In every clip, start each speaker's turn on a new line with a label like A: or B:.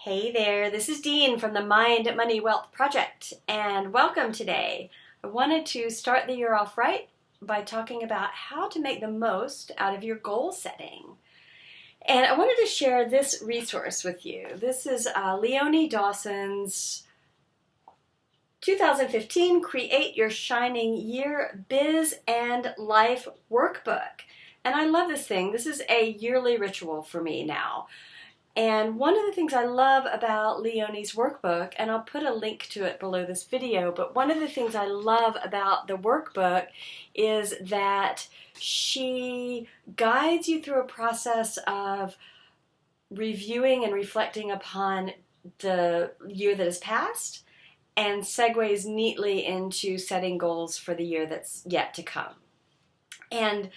A: Hey there, this is Dean from the Mind Money Wealth Project, and welcome today. I wanted to start the year off right by talking about how to make the most out of your goal setting. And I wanted to share this resource with you. This is Leonie Dawson's 2015 Create Your Shining Year Biz and Life Workbook. And I love this thing. This is a yearly ritual for me now. And one of the things I love about Leonie's workbook, and I'll put a link to it below this video, but one of the things I love about the workbook is that she guides you through a process of reviewing and reflecting upon the year that has passed and segues neatly into setting goals for the year that's yet to come. And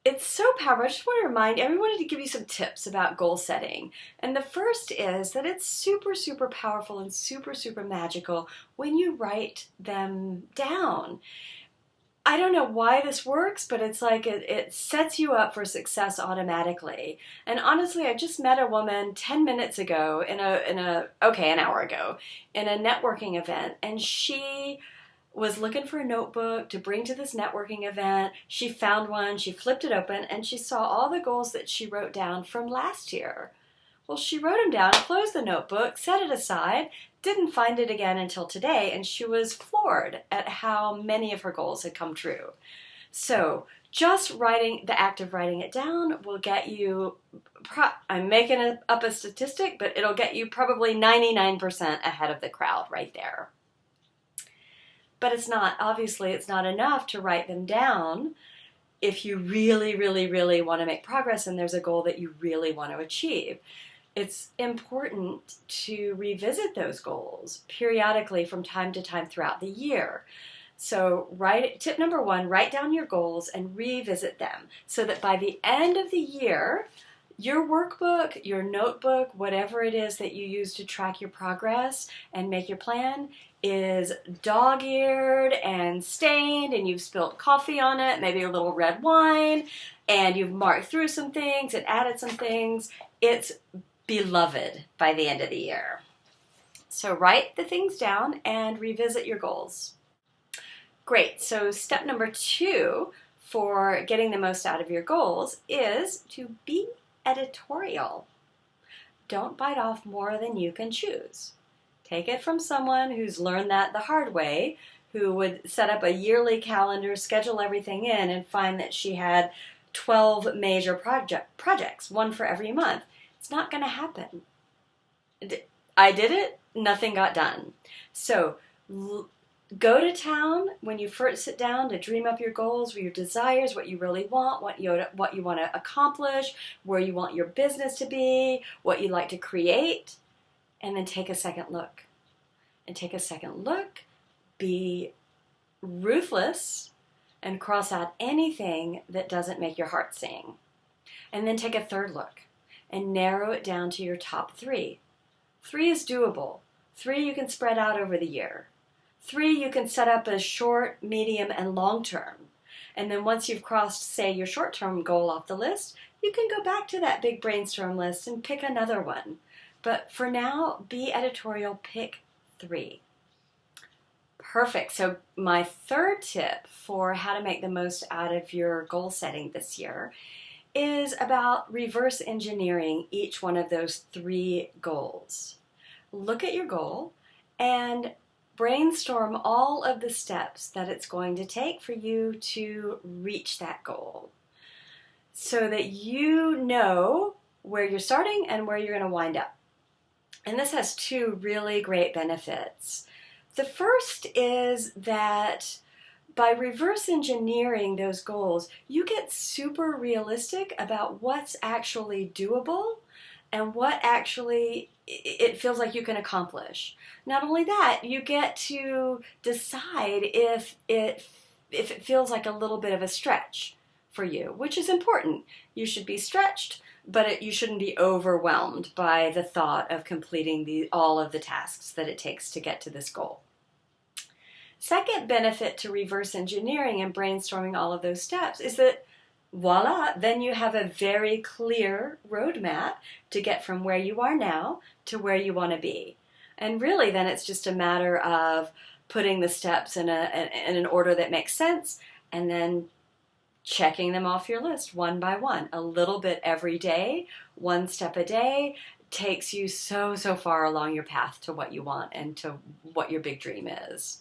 A: it's so powerful. I just want to remind everyone to give you some tips about goal setting. And the first is that it's super, super powerful and super, super magical when you write them down. I don't know why this works, but it's like it sets you up for success automatically. And honestly, I just met a woman 10 minutes ago an hour ago in a networking event, and she was looking for a notebook to bring to this networking event. She found one, she flipped it open, and she saw all the goals that she wrote down from last year. Well, she wrote them down, closed the notebook, set it aside, didn't find it again until today, and she was floored at how many of her goals had come true. So just the act of writing it down will get you, I'm making up a statistic, but it'll get you probably 99% ahead of the crowd right there. But obviously it's not enough to write them down if you really, really, really want to make progress and there's a goal that you really want to achieve. It's important to revisit those goals periodically from time to time throughout the year. So tip number one, write down your goals and revisit them so that by the end of the year, your workbook, your notebook, whatever it is that you use to track your progress and make your plan is dog-eared and stained, and you've spilled coffee on it, maybe a little red wine, and you've marked through some things and added some things. It's beloved by the end of the year. So write the things down and revisit your goals. Great, so step number 2 for getting the most out of your goals is to be editorial. Don't bite off more than you can choose. Take it from someone who's learned that the hard way, who would set up a yearly calendar, schedule everything in, and find that she had 12 major projects, one for every month. It's not going to happen. I did it, nothing got done. So go to town when you first sit down to dream up your goals, your desires, what you really want, what you want to accomplish, where you want your business to be, what you'd like to create, and then take a second look. And take a second look, be ruthless, and cross out anything that doesn't make your heart sing. And then take a third look and narrow it down to your top 3. 3 is doable. 3 you can spread out over the year. 3 you can set up as short, medium, and long term. And then once you've crossed, say, your short-term goal off the list, you can go back to that big brainstorm list and pick another one. But for now, be editorial, pick 3. Perfect. So my third tip for how to make the most out of your goal setting this year is about reverse engineering each one of those 3 goals. Look at your goal and brainstorm all of the steps that it's going to take for you to reach that goal so that you know where you're starting and where you're going to wind up. And this has 2 really great benefits. The first is that by reverse engineering those goals, you get super realistic about what's actually doable and what actually it feels like you can accomplish. Not only that, you get to decide if it feels like a little bit of a stretch for you, which is important. You should be stretched, but you shouldn't be overwhelmed by the thought of completing all of the tasks that it takes to get to this goal. Second benefit to reverse engineering and brainstorming all of those steps is that Voila, then you have a very clear roadmap to get from where you are now to where you want to be. And really, then it's just a matter of putting the steps in an order that makes sense, and then checking them off your list one by one, a little bit every day, one step a day, takes you so far along your path to what you want and to what your big dream is.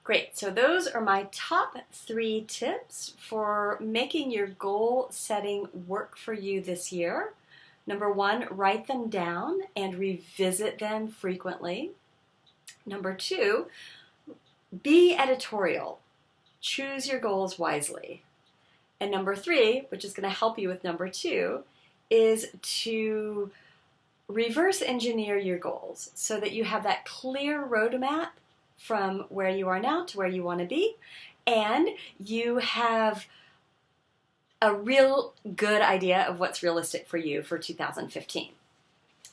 A: Great, so those are my top 3 tips for making your goal setting work for you this year. Number 1, write them down and revisit them frequently. Number 2, be editorial. Choose your goals wisely. And number 3, which is going to help you with number 2, is to reverse engineer your goals so that you have that clear roadmap from where you are now to where you want to be, and you have a real good idea of what's realistic for you for 2015.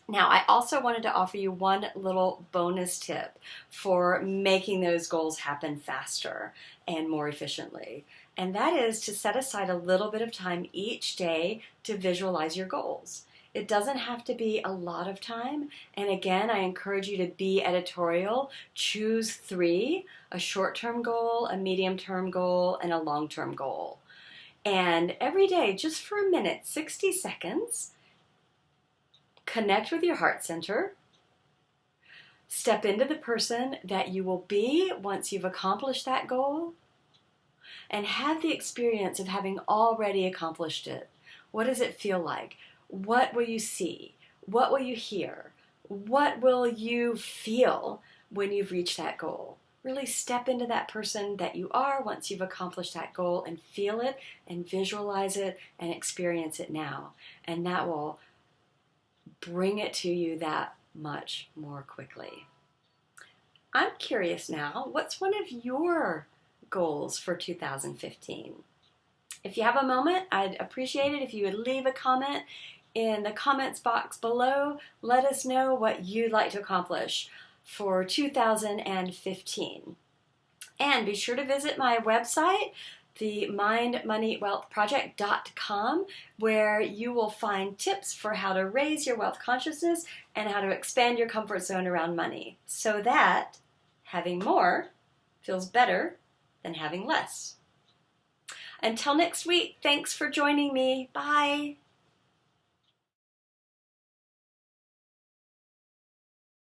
A: Now, I also wanted to offer you one little bonus tip for making those goals happen faster and more efficiently, and that is to set aside a little bit of time each day to visualize your goals. It doesn't have to be a lot of time, and again, I encourage you to be editorial. Choose 3, a short-term goal, a medium-term goal, and a long-term goal. And every day, just for a minute, 60 seconds, connect with your heart center, step into the person that you will be once you've accomplished that goal, and have the experience of having already accomplished it. What does it feel like? What will you see? What will you hear? What will you feel when you've reached that goal? Really step into that person that you are once you've accomplished that goal and feel it and visualize it and experience it now. And that will bring it to you that much more quickly. I'm curious now, what's one of your goals for 2015? If you have a moment, I'd appreciate it if you would leave a comment in the comments box below. Let us know what you'd like to accomplish for 2015. And be sure to visit my website, the mindmoneywealthproject.com, where you will find tips for how to raise your wealth consciousness and how to expand your comfort zone around money so that having more feels better than having less. Until next week, thanks for joining me. Bye.